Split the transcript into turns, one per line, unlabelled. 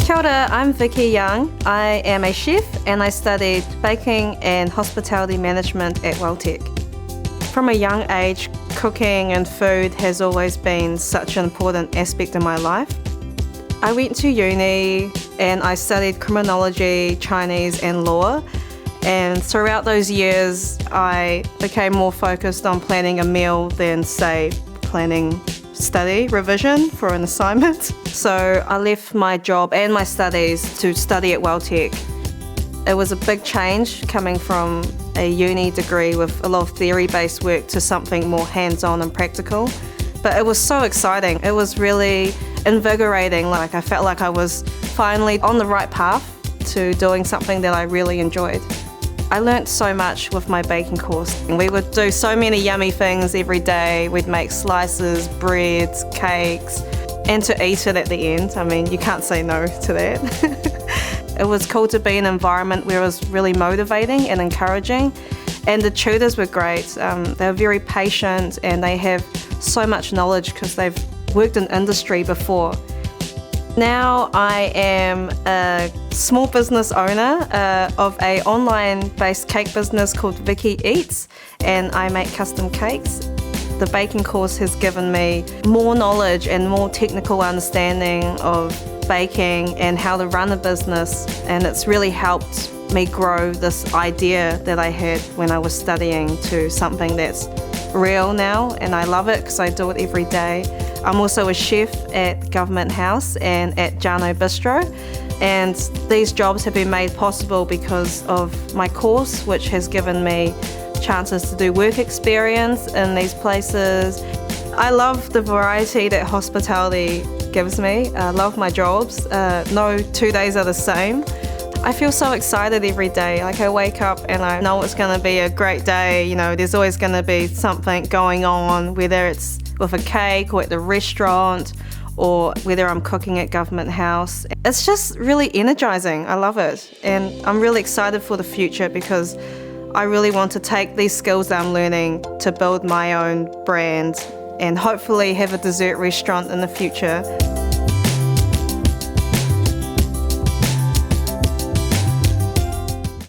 Kia ora, I'm Vicki Young. I am a chef and I studied baking and hospitality management at WelTec. From a young age, cooking and food has always been such an important aspect of my life. I went to uni and I studied criminology, Chinese and law. And throughout those years, I became more focused on planning a meal than, say, planning study revision for an assignment. So I left my job and my studies to study at WelTec. It was a big change coming from a uni degree with a lot of theory-based work to something more hands-on and practical. But it was so exciting. It was really invigorating. Like I felt like I was finally on the right path to doing something that I really enjoyed. I learnt so much with my baking course. We would do so many yummy things every day. We'd make slices, breads, cakes, and to eat it at the end. I mean, you can't say no to that. It was cool to be in an environment where it was really motivating and encouraging. And the tutors were great. They were very patient and they have so much knowledge because they've worked in industry before. Now I am a small business owner of an online-based cake business called Vicky Eats, and I make custom cakes. The baking course has given me more knowledge and more technical understanding of baking and how to run a business, and it's really helped me grow this idea that I had when I was studying to something that's real now, and I love it because I do it every day. I'm also a chef at Government House and at Jano Bistro, and these jobs have been made possible because of my course, which has given me chances to do work experience in these places. I love the variety that hospitality gives me. I love my jobs. No 2 days are the same. I feel so excited every day. Like I wake up and I know it's going to be a great day. You know, there's always going to be something going on, whether it's with a cake or at the restaurant or whether I'm cooking at Government House. It's just really energizing. I love it. And I'm really excited for the future because I really want to take these skills that I'm learning to build my own brand and hopefully have a dessert restaurant in the future.